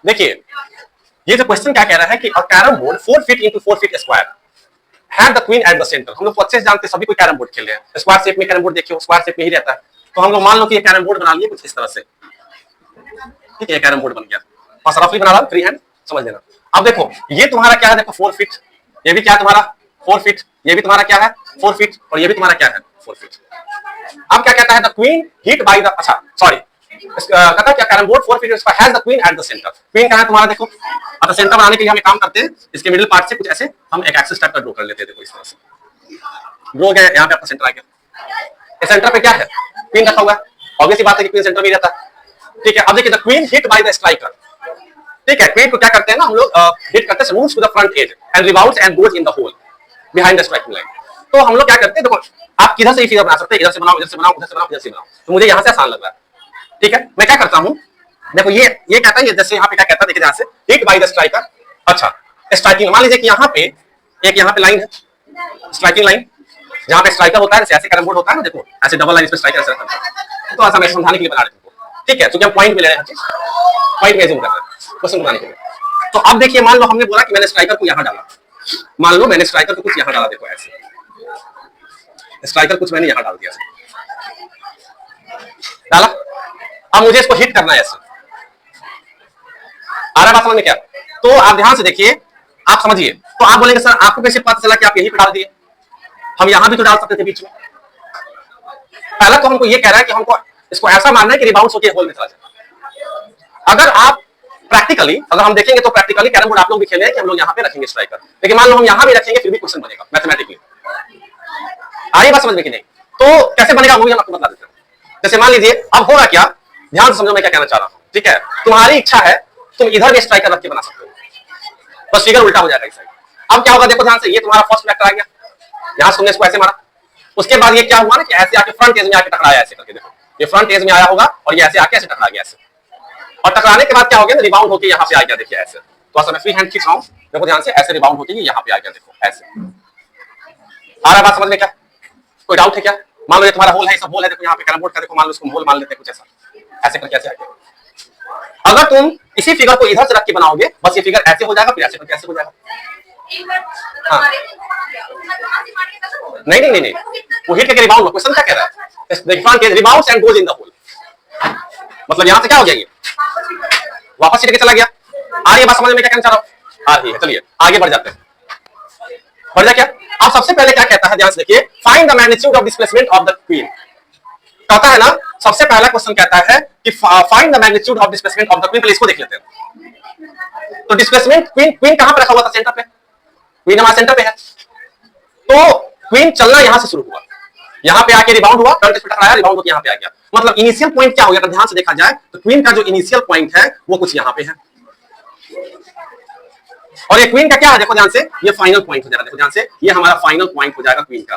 देखिए ये जो क्वेश्चन क्या कह रहा है कि अ carrom board 4 feet into 4 feet square had the queen at the centre. हम लोग को अच्छे से जानते हैं, सभी कोई कैरम बोर्ड खेले हैं, स्क्वायर शेप में कैरम बोर्ड देखिए, स्क्वायर शेप में ही रहता है। तो हम लोग मान लो कि ये कैरम बोर्ड बना लिए कुछ इस तरह से, ठीक है, कैरम बोर्ड बन गया और रफली बना रहा फ्री हैंड, समझ लेना। अब देखो ये तुम्हारा क्या है, देखो 4 फीट, ये भी क्या है तुम्हारा 4 फीट, ये भी तुम्हारा क्या है 4 फीट, और ये भी तुम्हारा क्या है 4 फीट। अब क्या कहता है, the queen hit by the, अच्छा सॉरी, कहता है क्या, carrom board 4 feet has the queen at the centre. Queen कहां है तुम्हारा, देखो अब सेंटर बनाने के लिए हम एक काम करते हैं, इसके मिडिल पार्ट से कुछ ऐसे हम एक एक्सिस टाइप का ड्रॉ कर लेते हैं। देखो इस तरह से ड्रॉ हो गया, यहाँ पे आपका सेंटर आ गया। सेंटर पे क्या है, क्वीन रखा हुआ है, ऑब्वियसली बात है कि क्वीन सेंटर में ही रहता है, ठीक है। अब देखिए the queen hit by the striker, ठीक है, क्वीन को क्या करते हैं ना हम लोग हिट करते हैं, moves to the front edge and rebounds and goes in the hole behind the striking line. तो हम लोग क्या करते हैं, देखो आप किधर से फिगर बना सकते हैं, इधर से बनाओ, इधर से बनाओ, उधर से बनाओ, इधर से बनाओ, तो मुझे यहाँ से आसान लग रहा है, ठीक है। मैं क्या करता हूँ, देखो ये कहता है, जैसे यहाँ पे क्या कहता है, देखिए यहाँ से हिट बाय द स्ट्राइकर। अच्छा स्ट्राइकिंग, मान लीजिए कि यहाँ पे एक यहाँ पे लाइन है, स्ट्राइकिंग लाइन, जहाँ पे स्ट्राइकर होता है, जैसे ऐसे कैरम बोर्ड होता है ना, देखो ऐसे डबल लाइन, इसमें स्ट्राइकर ऐसे रखा है। तो ऐसा मैं समझाने के लिए बना रहा हूँ, ठीक है, क्योंकि हम पॉइंट में ले रहे हैं, पॉइंट में जूम कर रहे हैं क्वेश्चन बनाने के लिए। तो अब देखिए मान लो हमने बोला कि मैंने स्ट्राइकर को यहाँ डाला, मान लो मैंने स्ट्राइकर को कुछ यहाँ डाला, देखो ऐसे स्ट्राइकर कुछ मैंने यहाँ डाल दिया, डाला। अब मुझे इसको हिट करना है ऐसे, आ रहा बात समझ में क्या? तो आप ध्यान से देखिए, आप समझिए। तो आप बोलेंगे सर आपको कैसे पता चला कि आप यहीं पे डाल दिए, हम यहां भी तो डाल सकते थे बीच में। पहला तो हमको ये कह रहा है कि हमको इसको ऐसा मानना है कि रिबाउंड होकर होल में चला जाए। अगर आप प्रैक्टिकली अगर हम देखेंगे तो प्रैक्टिकली कैरम बोर्ड आप लोग भी खेले हैं कि हम लोग यहाँ पे रखेंगे स्ट्राइकर, लेकिन मान लो हम यहाँ भी रखेंगे फिर भी क्वेश्चन बनेगा मैथमेटिकली। आइए बात समझ में कि नहीं? तो कैसे बनेगा वो भी हम आपको बता देते हैं। जैसे मान लीजिए अब होगा क्या, ध्यान से समझो मैं क्या कहना चाह रहा हूँ, ठीक है। तुम्हारी इच्छा है तुम इधर भी स्ट्राइकर रख के बना सकते हो, बस फिगर उल्टा हो जाएगा इस साइड। अब क्या होगा, देखो ध्यान से, ये तुम्हारा फर्स्ट वेक्टर आ गया, यहाँ तुमने इसको ऐसे मारा, उसके बाद ये क्या हुआ ना कि ऐसे आके फ्रंट एज में आके टकराया, ऐसे करके देखो ये फ्रंट एज में आया होगा और ये ऐसे आके ऐसे टकरा गया ऐसे, और टकराने के बाद क्या हो गया, रिबाउंड होकर यहाँ पे आ गया, देखिए ऐसे। तो ऐसा मैं फ्री हैंड खींच रहा हूँ, देखो ध्यान से, ऐसे रिबाउंड होकर यहाँ पे आ गया, देखो ऐसे। आ रहा बात समझ में क्या? कोई डाउट है क्या? मान लो ये तुम्हारा होल है, सब होल है, देखो यहाँ पे कैरम बोर्ड का, देखो मान लो इसको होल मान लेते हैं कुछ ऐसा, ऐसे करके ऐसे आ गया। अगर तुम इसी फिगर को इधर से रख के बनाओगे, बस ये फिगर ऐसे हो जाएगा, फिर ऐसे करके ऐसे हो जाएगा। हाँ। नहीं नहीं नहीं नहीं, वो हिट करके रिबाउंड, क्वेश्चन क्या कह रहा है, the front edge rebounds and goes in the hole, मतलब यहाँ से क्या हो गया, ये वापस हिट के चला गया। आ रही है बात समझ में क्या कहना चाह रहा हूँ? आ रही है, चलिए आगे बढ़ जाते हैं। बढ़ जा क्या? अब सबसे पहले क्या कहता है, ध्यान से देखिए, find the magnitude of displacement of the queen. कहता है ना, सबसे पहला क्वेश्चन कहता है कि find the magnitude of displacement of the queen. पहले इसको देख लेते हैं। तो डिस्प्लेसमेंट क्वीन कहां पर रखा हुआ था, सेंटर पे, क्वीन हमारे सेंटर पे है। तो क्वीन चलना यहां से शुरू हुआ, यहां पे आके रिबाउंड हुआ, फ्रंट पे टकराया, रिबाउंड होकर यहां पे आ गया। मतलब इनिशियल पॉइंट क्या हो गया, अगर ध्यान से देखा जाए तो क्वीन का जो इनिशियल पॉइंट है वो कुछ यहां पे है, और ये क्वीन का क्या है, देखो ध्यान से, ये फाइनल पॉइंट हो जाएगा, देखो ध्यान से, ये हमारा फाइनल पॉइंट हो जाएगा क्वीन का।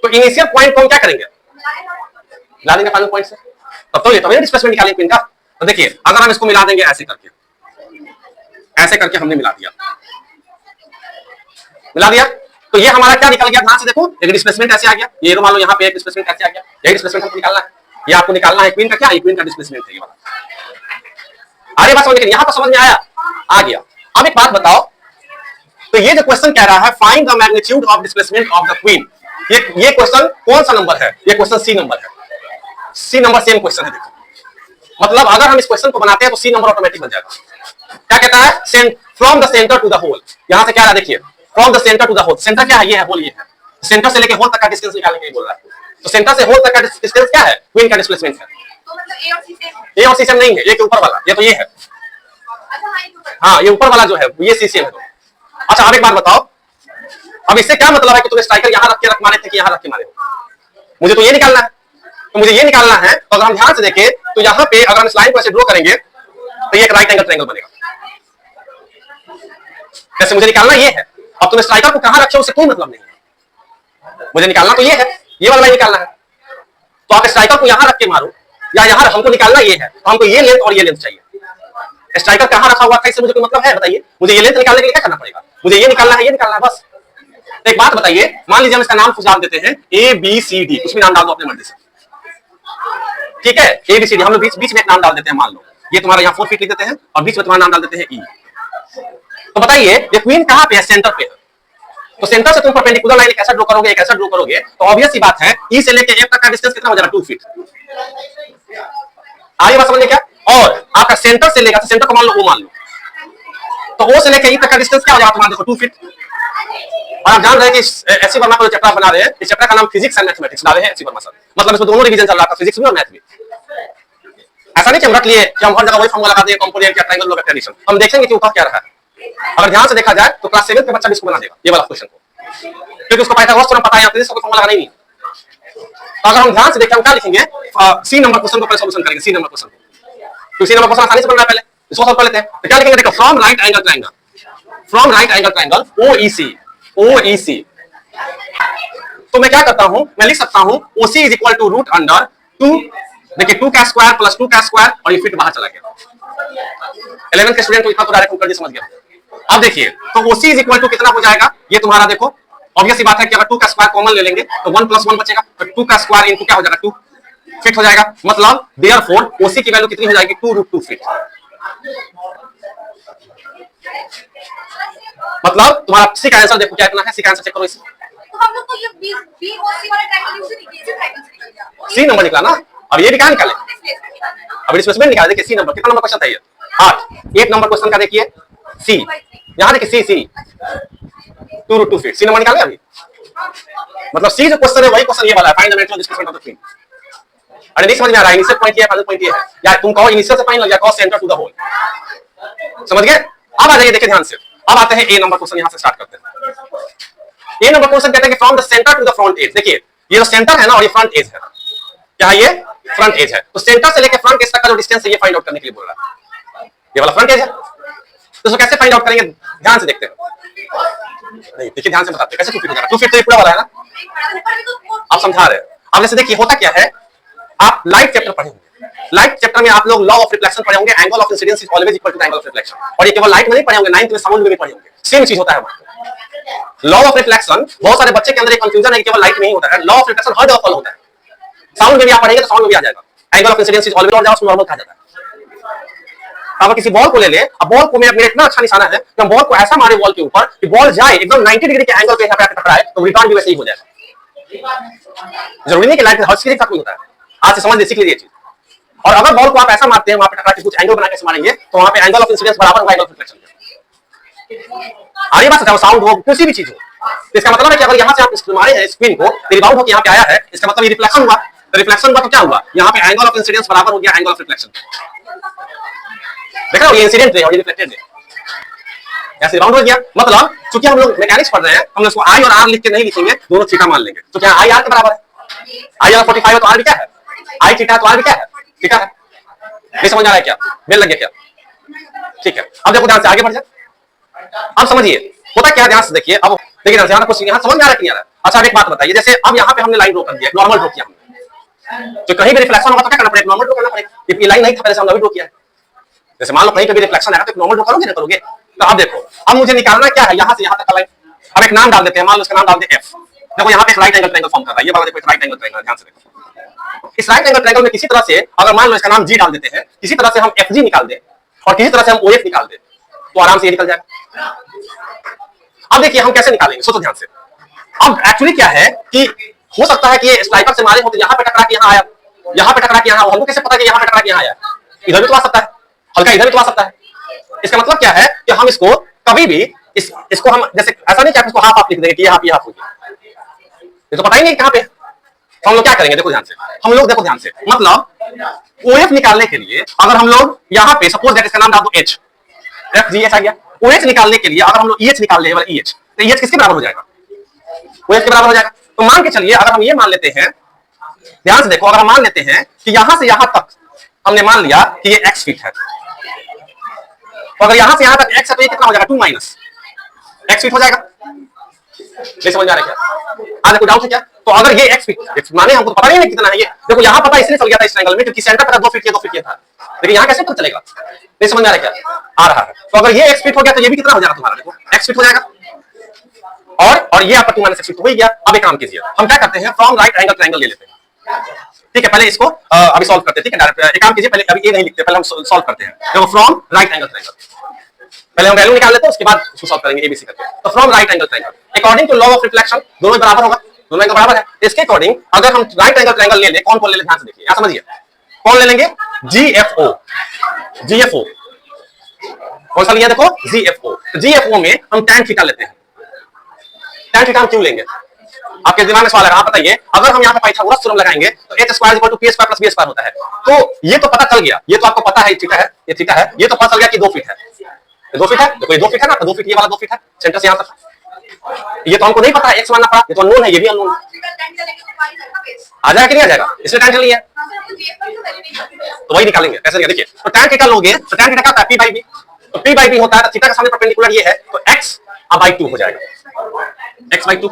तो इनिशियल पॉइंट को हम क्या करेंगे, ला देंगे फाइनल पॉइंट से, तब तो ये तो डिस्प्लेसमेंट निकालेंगे क्वीन का। तो देखिए अगर हम इसको मिला देंगे ऐसे करके, ऐसे करके हमने मिला दिया, तो ये हमारा क्या निकल गया, ध्यान से देखो, एक डिस्प्लेसमेंट ऐसे आ गया, ये मान लो यहाँ पे एक डिस्प्लेसमेंट ऐसे आ गया, यही डिस्प्लेसमेंट हमको निकालना है, ये आपको निकालना है क्वीन का क्या, क्वीन का डिस्प्लेसमेंट है ये वाला। आगे बात समझ में, यहाँ पर समझ में आया, आ गया। अब एक बात बताओ, तो ये जो क्वेश्चन कह रहा है find the magnitude of displacement of the queen, ये क्वेश्चन कौन सा नंबर है, ये क्वेश्चन सी नंबर है, सी नंबर सेम क्वेश्चन है। देखो मतलब अगर हम इस क्वेश्चन को बनाते हैं तो सी नंबर ऑटोमेटिक बन जाएगा। क्या कहता है, from the centre to the hole, यहां से क्या रहा देखिए, from the centre to the hole, centre क्या है, ये है होल, ये है, सेंटर से लेके होल तक का डिस्टेंस निकालने के लिए बोल रहा है। तो सेंटर से होल तक का डिस्टेंस क्या है, क्वीन का डिस्प्लेसमेंट है। तो मतलब ए और सी सेम नहीं है, ये के ऊपर वाला, ये तो ये है, हाँ ये ऊपर वाला जो है ये सी सेम है। तो अच्छा अब एक बात बताओ, अब इससे क्या मतलब है कि तुम स्ट्राइकर यहां रख के मारे थे कि यहां रख के मारे हो, मुझे तो ये निकालना है, तो मुझे ये निकालना है। तो अगर हम ध्यान से देखें तो यहाँ पे अगर हम इस लाइन को ऐसे ड्रॉ करेंगे तो ये एक राइट एंगल ट्रायंगल बनेगा, जैसे मुझे निकालना ये है। अब तुम स्ट्राइकर को कहां रखे उससे कोई मतलब नहीं है, मुझे निकालना तो ये है, ये वाला लाइन निकालना है। तो आप स्ट्राइकर को यहां रख के मारो या यहां, हमको निकालना ये है, तो हमको ये लेंथ और ये लेंथ चाहिए। स्ट्राइकर कहां रखा हुआ था इससे मुझे कोई मतलब है, बताइए मुझे ये लेंथ निकालने के लिए क्या करना पड़ेगा, मुझे ये निकालना है, ये निकालना है बस। एक बात बताइए, मान लीजिए हम इसका नाम डाल देते हैं ए बी सी डी, कुछ भी नाम डाल दो अपने मर्जी से, ठीक है, ए बी सी डी, हम लोग बीच बीच में एक नाम डाल देते हैं, मान लो ये तुम्हारा यहाँ 4 फीट लिख देते हैं और बीच में तुम्हारा नाम डाल देते हैं ई। तो बताइए ये क्वीन कहाँ पे है? सेंटर पे है। तो सेंटर से तुम परपेंडिकुलर लाइन एक ऐसा ड्रॉ करोगे, एक ऐसा ड्रॉ करोगे, तो ऑब्वियस सी बात है ई से लेके एफ तक का डिस्टेंस कितना हो जाएगा? 2 फीट। आइए बात समझिए क्या। और आपका सेंटर से लेकर, सेंटर को मान लो, वो मान लो, तो ओ से लेकर ई तक का डिस्टेंस क्या हो जाएगा तुम्हारा? देखो 2 फीट। और आप जान रहे हैं कि एससी वर्मा का जो चैप्टर बना रहे हैं, इस चैप्टर का नाम फिजिक्स एंड मैथमेटिक्स डाले हैं एससी वर्मा सर। मतलब इसमें दोनों रिवीजन चल रहा था, फिजिक्स भी और मैथ भी। ऐसा नहीं कि हम रख लिए कि हम हर जगह वही फॉर्मूला लगा दिए, कंपोनेंट या ट्रायंगल लोग एडिशन। हम देखेंगे कि ऊपर क्या रहा है। अगर ध्यान से देखा जाए तो क्लास 7 का बच्चा भी इसको बना देगा, ये वाला क्वेश्चन को, क्योंकि उसको पाइथागोरस थ्योरम पता है, फिजिक्स का फॉर्मूला लगाना ही नहीं। तो अगर हम ध्यान से देखें, हम क्या लिखेंगे? सी नंबर क्वेश्चन को पहले सॉल्यूशन करेंगे, सी नंबर क्वेश्चन को। तो सी नंबर क्वेश्चन आसानी से बन रहा है, पहले इसको सॉल्व कर लेते हैं। तो क्या लिखेंगे? देखो, from right angle triangle, from right angle triangle OEC, OEC. तो मैं क्या करता हूं, मैं लिख सकता हूं OC is equal to root under 2, देखिए 2 का स्क्वायर प्लस 2 का स्क्वायर, और ये फिट बाहर चला गया। 11th के स्टूडेंट को इतना तो डायरेक्ट कर दिया, समझ गया। अब देखिए, तो OC इज इक्वल टू कितना हो जाएगा? ये तुम्हारा देखो, ऑब्वियस सी बात है कि अगर 2 का स्क्वायर कॉमन ले लेंगे तो 1 + 1 बचेगा, तो 2 का स्क्वायर इनटू क्या हो जाएगा? 2 फिट हो जाएगा। मतलब देयरफॉर OC की वैल्यू कितनी हो जाएगी? 2√2 फीट। मतलब तुम्हारा सी का आंसर देखो क्या इतना है, सी का आंसर चेक करो। इसे तो हम लोग को ये बी और सी वाला ट्रायंगल यूज नहीं किया, ट्रायंगल से निकल गया। सी नंबर निकला ना, अब ये भी क्या निकाले? अब डिस्प्लेसमेंट निकाले। देखिए सी नंबर, कितना नंबर क्वेश्चन था ये? 8। 8 नंबर क्वेश्चन का देखिए सी, यहां देखिए सी 2√2 फीट, सी नंबर निकाले अभी। मतलब सी जो क्वेश्चन है वही क्वेश्चन ये वाला है, find the maximum displacement of the twin. अरे नहीं समझ में आ रहा है? इनिशियल पॉइंट ये है, फाइनल पॉइंट ये है, या तुम कहो इनिशियल से फाइनल, या कहो सेंटर टू द होल। समझ गए? अब आ जाइए, देखिए ध्यान से। अब आते हैं ए नंबर क्वेश्चन, यहां से स्टार्ट करते हैं। ए नंबर क्वेश्चन कहते हैं कि from the centre to the front edge. देखिए ये जो सेंटर है ना, और ये फ्रंट एज है, क्या है? ये फ्रंट एज है। तो सेंटर से लेकर फ्रंट एज तक का जो डिस्टेंस है, ये फाइंड आउट करने के लिए बोल रहा है। ये वाला फ्रंट एज है, तो इसको कैसे फाइंड आउट करेंगे? ध्यान से देखते हैं। नहीं देखिए, ध्यान से बताते हैं कैसे 2 फीट हो जाएगा। 2 फीट तो ये पूरा वाला है ना, आप समझा रहे हैं। अब जैसे देखिए होता क्या है, आप लाइट चैप्टर पढ़े होंगे, लाइट चैप्टर में आप लोग लॉ ऑफ रिफ्लेक्शन पढ़े होंगे, angle of incidence is always equal to the angle of reflection. और ये केवल लाइट में नहीं पढ़े होंगे, 9th में साउंड में भी पढ़े होंगे, सेम चीज होता है। लॉ ऑफ रिफ्लेक्शन, बहुत सारे बच्चे के अंदर एक कंफ्यूजन है कि केवल लाइट में ही होता है। लॉ ऑफ रिफ्लेक्शन हर जगह फॉलो होता है। साउंड में भी आप पढ़ेंगे तो साउंड में भी आ जाएगा, angle of incidence is always, और जाओ नॉर्मल कहा जाता है। अब किसी बॉल को ले ले, अब बॉल को मेरा इतना अच्छा निशाना है कि हम बॉल को ऐसा मारे वॉल के ऊपर कि बॉल जाए एकदम 90 डिग्री के एंगल पे यहां पे आके टकराए, तो रिटर्न भी वैसे ही हो जाएगा। जरूरी नहीं कि लाइट में हर चीज नहीं होता है, आज से समझ ले, सीख लीजिए चीज। और अगर बॉल को आप ऐसा मारते हैं, वहां पे टकरा के कुछ एंगल बना के मारेंगे, तो वहां पे एंगल ऑफ इंसिडेंस बराबर होगा एंगल ऑफ रिफ्लेक्शन के। आगे बात बताओ, साउंड हो किसी भी चीज हो, तो इसका मतलब है कि अगर यहां से आप मारे हैं स्पिन को, रिबाउंड होकर यहां पे आया है, इसका मतलब ये रिफ्लेक्शन हुआ। रिफ्लेक्शन हुआ तो क्या हुआ? यहाँ पे एंगल ऑफ इंसिडेंस बराबर हो गया एंगल ऑफ रिफ्लेक्शन। देख रहे हो, ये इंसिडेंट रे और ये रिफ्लेक्टेड रे, ऐसे राउंड हो गया। मतलब चूंकि हम लोग मैकेनिक्स पढ़ रहे हैं, हम इसको आई और आर लिख के नहीं लिखेंगे, दोनों थीटा मान लेंगे। तो क्या आई आर के बराबर है? आई अगर 45 है तो आर भी क्या है? आई थीटा तो आर भी क्या है? थीटा है। नहीं समझ आ रहा है क्या? मेल लग गया क्या? ठीक है, अब देखो ध्यान से आगे बढ़ जाए। अब समझिए होता क्या, ध्यान से देखिए। अब देखिए ध्यान से, कुछ यहाँ समझ में आ रहा है कि नहीं आ रहा? अच्छा अब एक बात बताइए, जैसे अब यहाँ पे हमने लाइन ड्रॉ कर दिया, नॉर्मल ड्रॉ किया हमने, तो कहीं भी रिफ्लेक्शन होगा तो क्या करना पड़ेगा? नॉर्मल ड्रॉ करना पड़ेगा। ये लाइन नहीं था पहले से, हमने ड्रॉ किया है। जैसे मान लो कहीं पे भी रिफ्लेक्शन आएगा तो नॉर्मल ड्रॉ करोगे ना करोगे? तो अब देखो, अब मुझे निकालना क्या है, यहाँ से यहाँ तक का लाइन। अब एक नाम डाल देते हैं, मान लो इसका नाम डाल दे एफ। देखो यहाँ पे एक राइट एंगल ट्रायंगल फॉर्म कर रहा है, ये वाला देखो एक राइट एंगल ट्रायंगल, ध्यान से देखो। इस राइट एंगल ट्रायंगल में किसी तरह से, अगर मान लो इसका नाम जी डाल देते हैं, किसी तरह से हम एफ जी निकाल दें और किसी तरह से हम ओ एफ निकाल दें, तो आराम से ये निकल जाएगा। अब देखिए हम कैसे निकालेंगे, सोचो ध्यान से। अब एक्चुअली क्या है कि हो सकता है कि ये स्ट्राइकर से मारे हो तो यहाँ पे टकरा के यहाँ आया, यहाँ पे टकरा के यहाँ, हमको कैसे पता कि यहाँ पे टकरा के यहाँ आया? इधर भी तो आ सकता है, हल्का इधर भी तो आ सकता है। इसका मतलब क्या है कि हम इसको कभी भी इसको हम जैसे ऐसा नहीं कि आप इसको हाफ हाफ लिख देंगे कि ये हाफ हो गया, ये तो पता ही नहीं कहाँ पे। तो हम लोग क्या करेंगे, देखो ध्यान से, हम लोग देखो ध्यान से, मतलब ओएफ निकालने के लिए अगर हम लोग यहाँ पे सपोज दैट इसका नाम डाल दो एच, एफ जी एच आ गया। ओएच निकालने के लिए अगर हम लोग ईएच निकाल ले, ईएच, तो ईएच किसके बराबर हो जाएगा? ओएच के बराबर हो जाएगा। तो मान के चलिए अगर हम ये मान लेते हैं, ध्यान से देखो, अगर हम मान लेते हैं कि यहां से यहां तक हमने मान लिया कि ये x फीट है, तो अगर यहां से यहां तक x है तो ये कितना हो जाएगा? 2 माइनस x फीट हो जाएगा। नहीं समझ आ रहा है क्या? आज कोई डाउट है क्या? तो अगर ये x फीट माने, हमको पता नहीं है कितना है ये, देखो यहां पता इसलिए चल गया था इस ट्रायंगल में क्योंकि सेंटर पर 2 फीट किया 2 फीट किया था, लेकिन यहां कैसे पता चलेगा? नहीं समझ में आ रहा है क्या? आ रहा है। तो अगर ये x फीट हो गया तो ये भी कितना हो जाएगा तुम्हारा? देखो x फीट हो जाएगा, और ये आपका 2 माइनस x फीट हो गया। अब एक काम कीजिए, हम क्या करते हैं, फ्रॉम राइट एंगल ट्रायंगल ले लेते हैं। ठीक है, पहले इसको अभी सॉल्व करते हैं। ठीक है, डायरेक्ट एक काम कीजिए, पहले अभी ये नहीं लिखते, पहले हम सॉल्व करते हैं। देखो फ्रॉम राइट एंगल ट्रायंगल, पहले हम वैल्यू निकाल लेते हैं, उसके बाद उसको सॉल्व करेंगे एबीसी करके। तो from right angle triangle according to law of reflection दोनों बराबर होगा, दोनों एंगल बराबर है। इसके अकॉर्डिंग अगर हम राइट एंगल ट्रायंगल ले लें, कौन ले लें, ध्यान से देखिए, यहां समझिए, कौन ले लेंगे, जीएफओ। जीएफओ कौन सा लिया, देखो जीएफओ। तो जीएफओ में हम tan थीटा लेते हैं। tan थीटा हम क्यों लेंगे, आपके दिमाग में सवाल है, आप बताइए। अगर हम यहाँ पे पाइथागोरस थ्योरम लगाएंगे तो h square equal to p square plus b square होता है। तो ये तो पता चल गया, ये तो आपको पता है थीटा है, ये थीटा है, ये तो पता चल गया कि 2 फीट है। 2 फीट है, देखो ये 2 फीट है ना, 2 फीट, ये वाला 2 फीट है सेंटर से यहाँ तक। ये तो हमको नहीं पता है, x मानना पड़ा, ये तो अननोन है, ये भी अननोन है। आ जाएगा कि नहीं आ जाएगा, इसलिए tan लिया है, तो वही निकालेंगे। कैसे लिया देखिए, तो tan थीटा लोगे तो tan थीटा क्या होता है, p बाई b। तो p बाई b होता है, तो थीटा के सामने परपेंडिकुलर ये है, तो x बाई 2 हो जाएगा, x बाई 2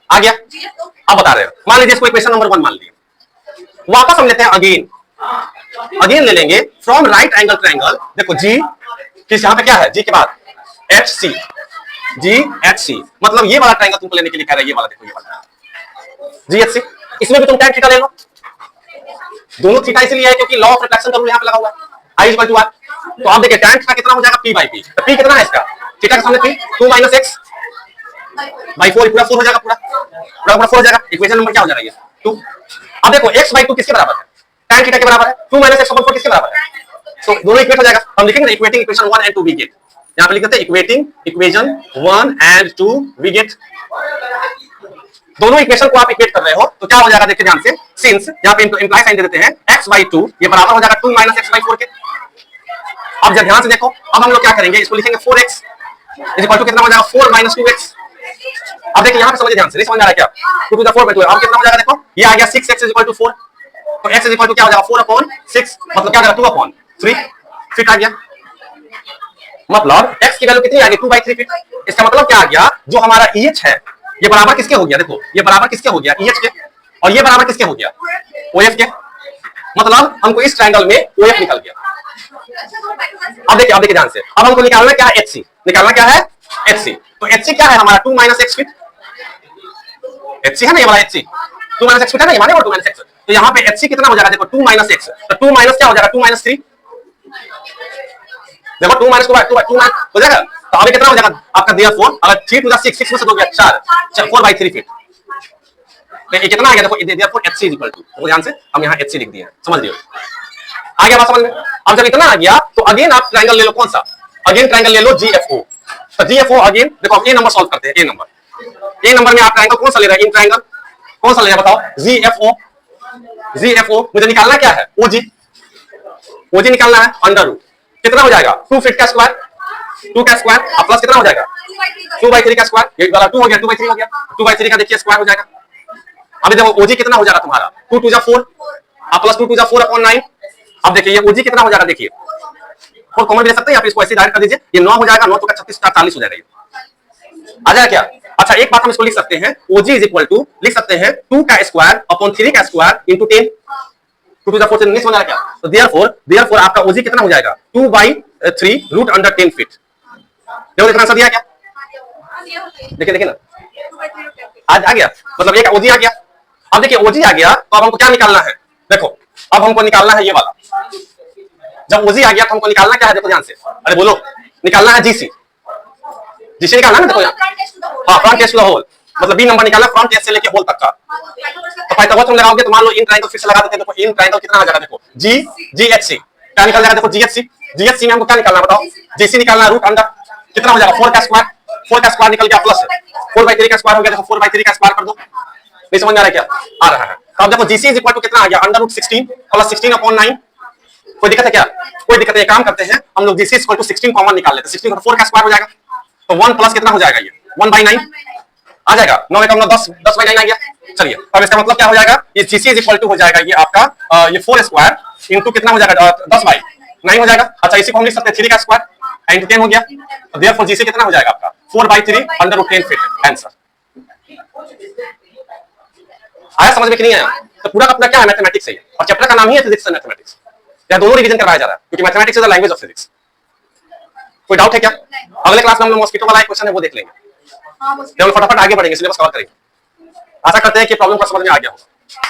आ गया। अब बता रहे हो, मान लीजिए इसको इक्वेशन नंबर 1 मान लिया, वापस हम लेते हैं अगेन ले लेंगे फ्रॉम राइट एंगल ट्रायंगल। देखो जी किस, यहां पे क्या है, जी के बाद एच सी, जी एच सी, मतलब ये वाला ट्रायंगल तुमको लेने के लिए कह रहा है, ये वाला देखो, ये वाला जी एच सी। इसमें भी तुम tan थीटा ले लो, दोनों थीटा इसलिए है क्योंकि लॉ ऑफ रिफ्लेक्शन का रूल यहां पे लगा हुआ है, आई इक्वल टू आर। तो आप देखिए tan थीटा कितना हो जाएगा, p बाई p। तो p कितना है इसका, थीटा के सामने p, 2 माइनस x बाई 4, पूरा 4 हो जाएगा, पूरा 4 हो जाएगा। इक्वेशन नंबर क्या हो जाएगा, ये 2। अब देखो x बाई 2 किसके बराबर है, tan थीटा के बराबर है। 2 माइनस x अपॉन 4 किसके बराबर है, तो दोनों इक्वेट हो जाएगा। हम लिखेंगे ना equating equation 1 and 2 we get, यहां पे लिख देते हैं equating equation 1 and 2 we get. दोनों इक्वेशन को आप इक्वेट कर रहे हो तो क्या हो जाएगा, देखिए ध्यान से, सिंस यहां पे इंप्लाई साइन दे देते हैं, x बाई 2 ये बराबर हो जाएगा 2 माइनस x बाई 4 के। अब जब ध्यान से देखो, अब हम लोग क्या करेंगे, इसको लिखेंगे 4x इज इक्वल टू कितना हो जाएगा, 4 माइनस 2x। अब देखिए यहां पे समझिए ध्यान से, नहीं समझ आ रहा है क्या, 2 टू द 4 बाई 2। अब कितना हो जाएगा, देखो ये आ गया 6x इज इक्वल टू 4, तो x इज इक्वल टू क्या हो जाएगा, 4 अपॉन 6, मतलब क्या हो जाएगा 2 अपॉन 3 फिट आ गया। मतलब x की वैल्यू कितनी आ गई, 2 बाई 3 फीट। इसका मतलब क्या आ गया, जो हमारा EH है ये बराबर किसके हो गया, देखो ये बराबर किसके हो गया, EH के, और ये बराबर किसके हो गया, OF के। मतलब हमको इस ट्रायंगल में OF निकल गया। अब देखिए ध्यान से, अब हमको निकालना क्या है, HC निकालना क्या है, HC। तो HC क्या है हमारा, 2 माइनस x फीट। HC है ना ये वाला HC, 2 माइनस x फीट है ना, ये माने 2 माइनस x। तो यहाँ पे HC कितना हो जाएगा, देखो 2 माइनस x, तो 2 माइनस क्या हो जाएगा, 2 माइनस 3। देखो 2 माइनस 2 हो जाएगा। तो अभी कितना हो जाएगा आपका, देयरफॉर अगर 3 टू द 6, 6 में से 2 गया 4, 4 बाई 3 फीट। तो ये कितना आ गया, देखो therefore HC is equal to, तो ध्यान से हम यहाँ HC लिख दिए, समझ लियो, आ गया बात समझ में। अब जब इतना आ गया तो अगेन आप ट्रायंगल ले लो, कौन सा, अगेन ट्रायंगल ले लो GFO। तो GFO अगेन देखो, अब ए नंबर सॉल्व करते हैं, ए नंबर में आप ट्रायंगल कौन सा ले रहे हैं, इन ट्रायंगल कौन सा ले रहे हैं बताओ, GFO मुझे निकालना क्या है, OG निकालना है, अंडर रूट कितना हो जाएगा, 2 फीट का स्क्वायर, 2 का स्क्वायर, अब प्लस कितना हो जाएगा, 2 बाई 3 का स्क्वायर, ये वाला 2 हो गया, 2 बाई 3 हो गया, 2 बाई 3 का देखिए स्क्वायर हो जाएगा। अभी देखो OG कितना हो जाएगा तुम्हारा, 2 टू जा 4, अब प्लस 2 टू जा 4 अपॉन 9। अब देखिए ये OG कितना हो जाएगा, देखिए 4 कॉमन भी ले सकते हैं, आप इसको ऐसे डायरेक्ट कर दीजिए, ये 9 हो जाएगा, 9 का 36 का 40 हो जाएगा, ये आ जाएगा क्या। अच्छा एक बात हम इसको लिख सकते हैं, OG इज इक्वल टू लिख सकते हैं 2 का स्क्वायर अपॉन 3 का स्क्वायर इंटू 10, 2 टू द 4 से नहीं समझ आ रहा क्या। तो देयरफॉर आपका OG कितना हो जाएगा, 2 बाई 3 रूट अंडर 10 फीट। देखो इतना आंसर दिया क्या, देखिए ना, आज आ गया, मतलब एक OG आ गया। अब देखिए OG आ गया तो अब हमको क्या निकालना है, देखो अब हमको निकालना है ये वाला, जब OG आ गया तो हमको निकालना क्या है, देखो ध्यान से, अरे बोलो, निकालना है GC निकालना है, देखो यहाँ हाँ, front test to the hole, मतलब B नंबर निकालना फ्रंट टेस्ट से लेके होल तक का। तो पाइथागोरस तुम लगाओगे तो मान लो इन ट्रायंगल फिर से लगा देते हैं, देखो इन ट्रायंगल कितना आ जाएगा, देखो GHC क्या निकल जाएगा, देखो GHC में हमको क्या निकालना बताओ, GC निकालना, रूट अंडर कितना हो जाएगा, 4 का स्क्वायर निकल गया, प्लस 4 बाई 3 का स्क्वायर हो गया, देखो 4 बाई 3 का स्क्वायर कर दो, नहीं समझ में आ रहा है क्या, आ रहा है। तो अब देखो GC इज इक्वल टू कितना आ गया, अंडर रूट 16 प्लस 16 अपॉन 9। कोई दिक्कत है क्या, कोई दिक्कत है, काम करते हैं हम लोग, GC is equal to 16 common निकाल लेते हैं, 16 4 का स्क्वायर हो जाएगा, तो 1 प्लस कितना हो जाएगा, ये 1 बाई 9 आ जाएगा, 9 का 10 बाई 9 आ गया। चलिए अब इसका मतलब क्या हो जाएगा, ये GC इज इक्वल टू हो जाएगा ये आपका ये 4 स्क्वायर इंटू कितना हो जाएगा, 10 बाई 9 हो जाएगा। अच्छा इसी को हम लिख सकते हैं 3 का स्क्वायर इंटू 10 हो गया, तो देयरफॉर GC कितना हो जाएगा आपका 4 by 3 under root 10 feet. Answer आया समझ में कि नहीं आया। तो पूरा का पूरा क्या है, मैथमेटिक्स है, और चैप्टर का नाम ही है फिजिक्स एंड मैथमेटिक्स, या दोनों रिवीजन करवाया जा रहा है क्योंकि mathematics is the language of physics. कोई डाउट है क्या, अगले क्लास में हम लोग मॉस्किटो वाला एक क्वेश्चन है वो देख लेंगे, फटाफट आगे बढ़ेंगे, सिलेबस कवर करेंगे। आशा करते हैं कि प्रॉब्लम का समझ में आ गया होगा।